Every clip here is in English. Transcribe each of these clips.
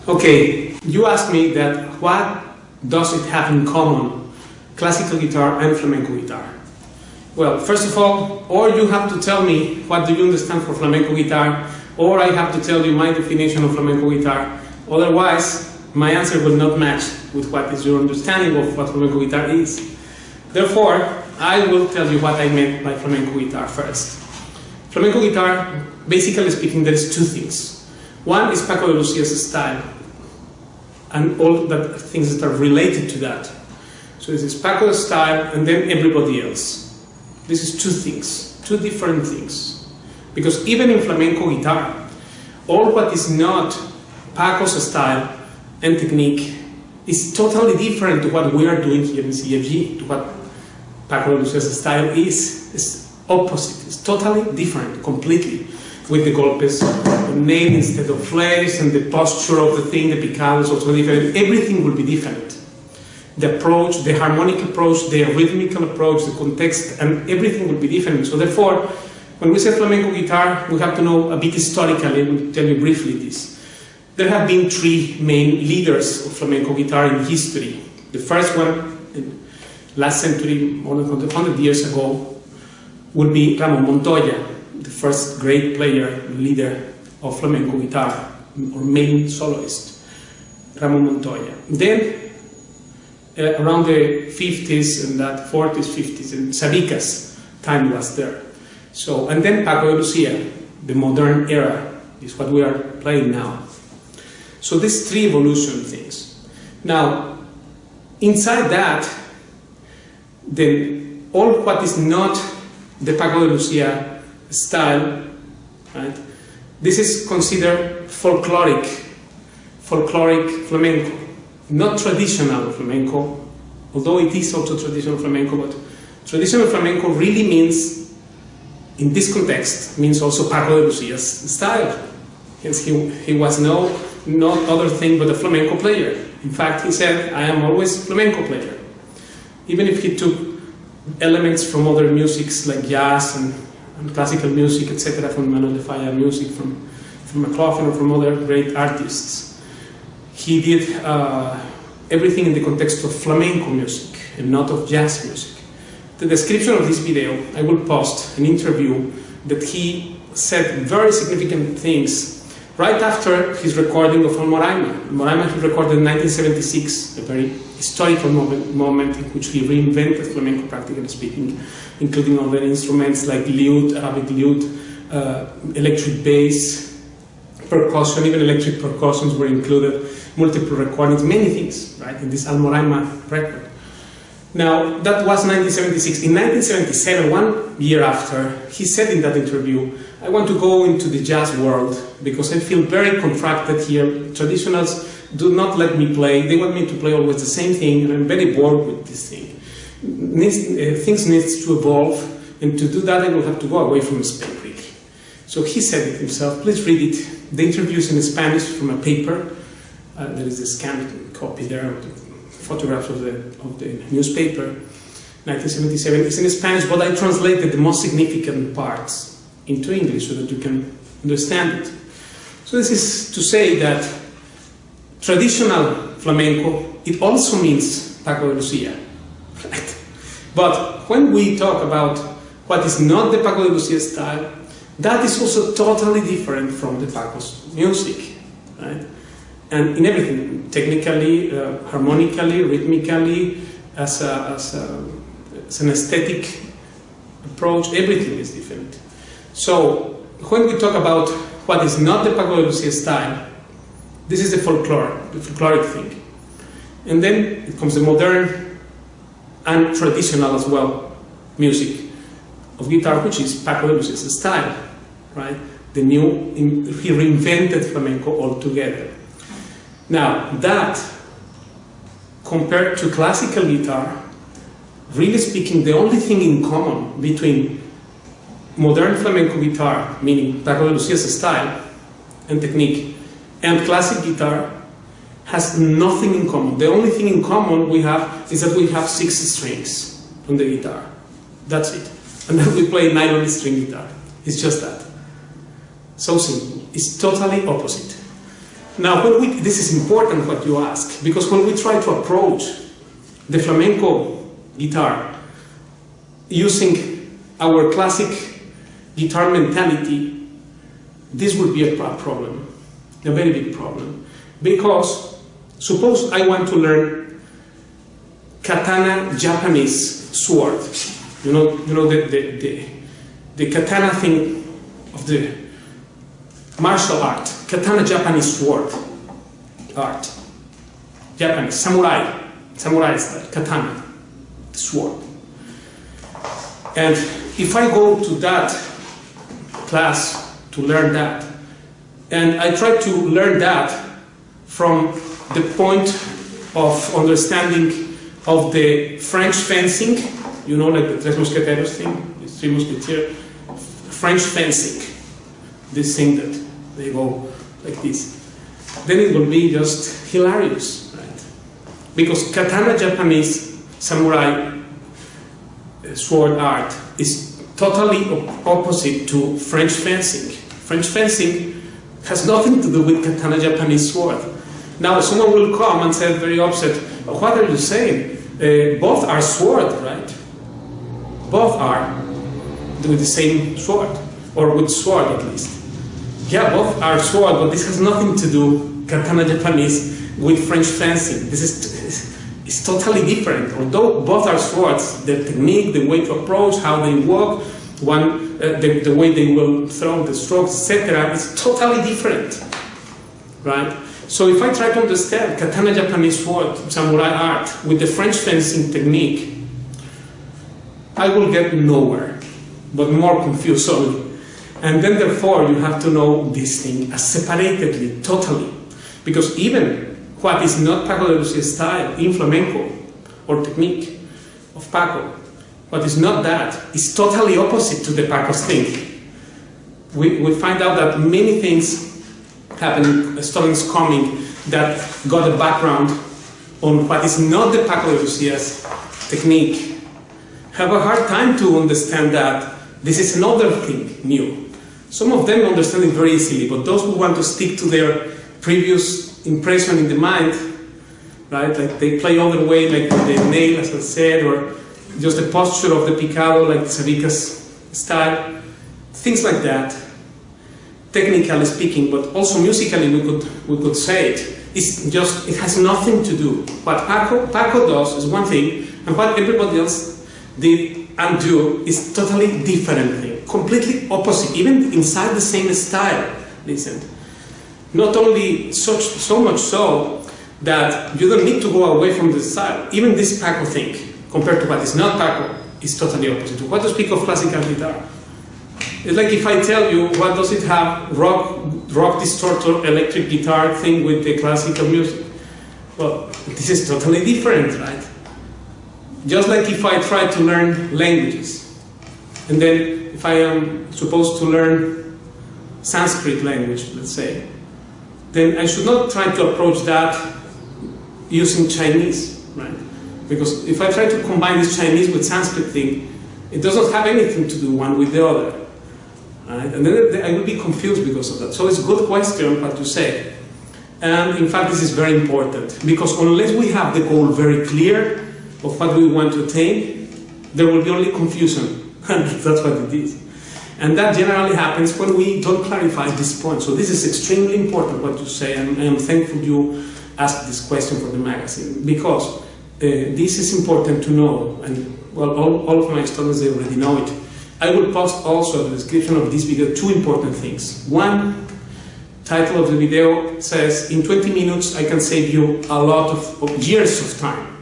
Okay, you asked me that what does it have in common, classical guitar and flamenco guitar? Well, first of all, or you have to tell me what do you understand for flamenco guitar, or I have to tell you my definition of flamenco guitar. Otherwise, my answer will not match with what is your understanding of what flamenco guitar is. Therefore, I will tell you what I meant by flamenco guitar first. Flamenco guitar, basically speaking, there is two things. One is Paco de Lucia's style, and all the things that are related to that. So this is Paco's style, and then everybody else. This is two things, two different things. Because even in flamenco guitar, all what is not Paco's style and technique is totally different to what we are doing here in CFG, to what Paco de Lucia's style is. It's opposite, it's totally different, completely. With the golpes, the nail instead of flares, and the posture of the thing, the picado is also different. Everything will be different. The approach, the harmonic approach, the rhythmical approach, the context, and everything will be different. So therefore, when we say flamenco guitar, we have to know a bit historically. I will tell you briefly this. There have been three main leaders of flamenco guitar in history. The first one, last century, more than 100 years ago, would be Ramon Montoya, the first great player, leader of flamenco guitar, or main soloist, Ramon Montoya. Then, around the 50s and that 40s, 50s, and Sabica's time was there. So, and then Paco de Lucia, the modern era, is what we are playing now. So these three evolution things. Now, inside that, then all what is not the Paco de Lucia style, right? This is considered folkloric flamenco, not traditional flamenco, although it is also traditional flamenco, but traditional flamenco really means, in this context, means also Paco de Lucia's style. Hence he was not other thing but a flamenco player. In fact, he said, I am always a flamenco player. Even if he took elements from other musics like jazz and classical music, etc., from Manuel de Falla music, from McLaughlin, or from other great artists. He did everything in the context of flamenco music and not of jazz music. The description of this video, I will post an interview that he said very significant things right after his recording of Almoraima. Almoraima he recorded in 1976, a very historical moment in which he reinvented flamenco, practically speaking, including other instruments like lute, Arabic lute, electric bass, percussion, even electric percussions were included, multiple recordings, many things, right, in this Almoraima record. Now, that was 1976. In 1977, 1 year after, he said in that interview, I want to go into the jazz world because I feel very contracted here. Traditionals do not let me play. They want me to play always the same thing, and I'm very bored with this thing. Things need to evolve, and to do that I will have to go away from Spain, really. So he said it himself. Please read it. The interview is in Spanish from a paper. There is a scanned copy there of the photographs of the newspaper, 1977. It's in Spanish, but I translated the most significant parts into English so that you can understand it. So this is to say that traditional flamenco, it also means Paco de Lucia, right? But when we talk about what is not the Paco de Lucia style, That is also totally different from the Paco's music, right? And in everything, technically, harmonically, rhythmically, as an aesthetic approach, everything is different. So when we talk about what is not the Paco de Lucía style, this is the folkloric thing. And then it comes the modern and traditional as well music of guitar, which is Paco de Lucía's style, right? The new, he reinvented flamenco altogether. Now, that, compared to classical guitar, really speaking, the only thing in common between modern flamenco guitar, meaning Paco de Lucía's style and technique, and classic guitar, has nothing in common. The only thing in common we have is that we have 6 strings on the guitar. That's it. And then we play nylon string guitar. It's just that. So simple. It's totally opposite. Now, this is important what you ask, because when we try to approach the flamenco guitar using our classic guitar mentality, this would be a problem, a very big problem. Because suppose I want to learn Katana Japanese sword, you know the Katana thing of the martial art, Katana Japanese sword art, Japanese samurai style, Katana sword. And if I go to that class to learn that, and I try to learn that from the point of understanding of the French fencing, you know, like the Tres Mosqueteros thing, the Three Musketeers, French fencing, this thing that they go like this, then it will be just hilarious, right? Because Katana Japanese samurai sword art is totally opposite to French fencing. French fencing has nothing to do with Katana Japanese sword. Now someone will come and say very upset, what are you saying? Both are sword, right? Both are with the same sword, or with sword at least. Yeah, both are sword, but this has nothing to do, Katana Japanese, with French fencing. This is totally different. Although both are swords, the technique, the way to approach, how they walk, the way they will throw the strokes, etc., is totally different, right? So if I try to understand Katana Japanese sword, samurai art, with the French fencing technique, I will get nowhere, but more confused only. And then therefore you have to know this thing as separately, totally. Because even what is not Paco de Lucía style in flamenco or technique of Paco, what is not that is totally opposite to the Paco's thing. We find out that many things happen, stories coming that got a background on what is not the Paco de Lucía's technique, have a hard time to understand that this is another thing new. Some of them understand it very easily, but those who want to stick to their previous impression in the mind, right, like they play all the way, like the nail, as I said, or just the posture of the picado, like Sabica's style, things like that, technically speaking, but also musically we could say it has nothing to do. What Paco does is one thing, and what everybody else did and do is totally different thing, completely opposite, even inside the same style. Listen, not only so much so that you don't need to go away from the style. Even this Paco thing, compared to what is not Paco, is totally opposite. What to speak of classical guitar? It's like if I tell you, what does it have, rock distorted electric guitar thing with the classical music? Well, this is totally different, right? Just like if I try to learn languages, and then if I am supposed to learn Sanskrit language, let's say, then I should not try to approach that using Chinese, right? Because if I try to combine this Chinese with Sanskrit thing, it doesn't have anything to do one with the other, right? And then I will be confused because of that. So it's a good question what you say. And in fact, this is very important, because unless we have the goal very clear of what we want to attain, there will be only confusion. And that's what it is. And that generally happens when we don't clarify this point. So this is extremely important what you say, and I am thankful you asked this question for the magazine, because this is important to know, and well, all of my students, they already know it. I will post also the description of this video two important things. One, title of the video says, in 20 minutes I can save you a lot of years of time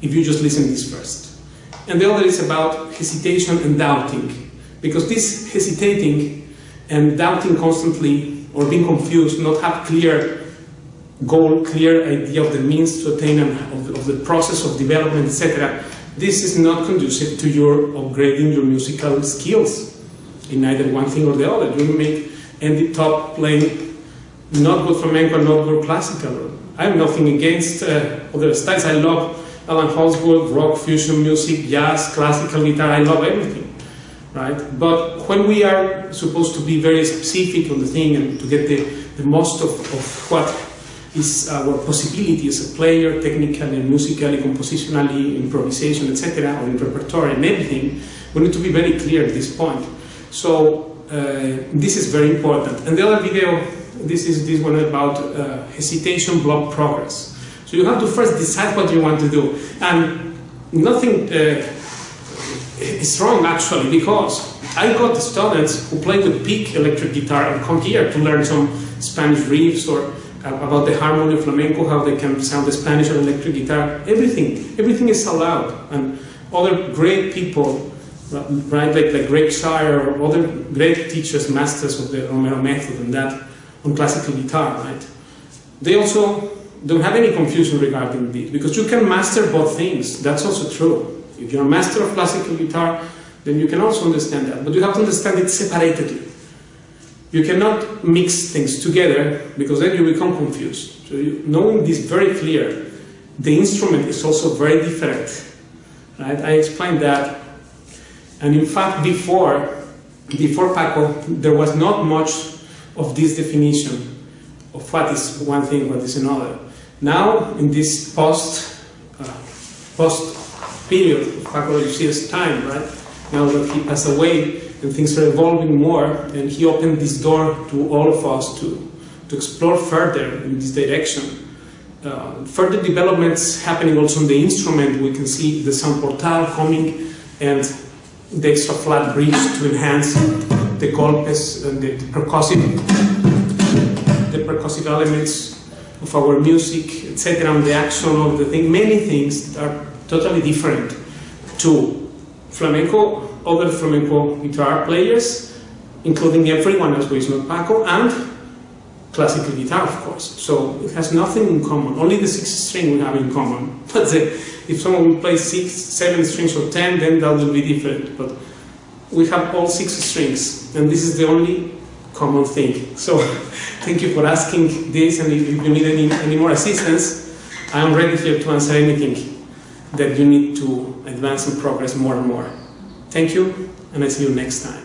if you just listen to this first. And the other is about hesitation and doubting, because this hesitating and doubting constantly, or being confused, not have clear goal, clear idea of the means to attain and of the process of development, etc. This is not conducive to your upgrading your musical skills in either one thing or the other. You may end up playing not good flamenco, not good classical. I have nothing against other styles. I love Alan Holdsworth, rock, fusion music, jazz, classical guitar. I love everything, right? But when we are supposed to be very specific on the thing and to get the most of what is our possibility as a player, technically and musically, compositionally, improvisation, etc., or in repertoire and everything, we need to be very clear at this point. So this is very important. And the other video, this is this one about hesitation block progress. So you have to first decide what you want to do. And nothing is wrong actually, because I got students who play with big electric guitar and come here to learn some Spanish riffs or about the harmony of flamenco, how they can sound the Spanish or electric guitar. Everything is allowed. And other great people, right, like Greg Shire or other great teachers, masters of the Romero method and that on classical guitar, right? They also don't have any confusion regarding this, because you can master both things. That's also true. If you're a master of classical guitar, then you can also understand that, but you have to understand it separately. You cannot mix things together, because then you become confused. So knowing this very clear, the instrument is also very different, right? I explained that, and in fact before Paco, there was not much of this definition of what is one thing, what is another. Now, in this post period of Paco Lucia's time, right? Now that he passed away and things are evolving more, and he opened this door to all of us to explore further in this direction. Further developments happening also on the instrument. We can see the sound portal coming and the extra flat bridge to enhance the golpes and the percussive elements of our music, etc., and the action of the thing. Many things that are totally different to flamenco, other flamenco guitar players, including everyone else who is not Paco, and classical guitar, of course. So it has nothing in common. Only the 6th string we have in common. But if someone will play 6, 7 strings or 10, then that will be different. But we have all 6 strings, and this is the only common thing. So thank you for asking this, and if you need any more assistance, I am ready here to answer anything that you need to advance and progress more and more. Thank you, and I see you next time.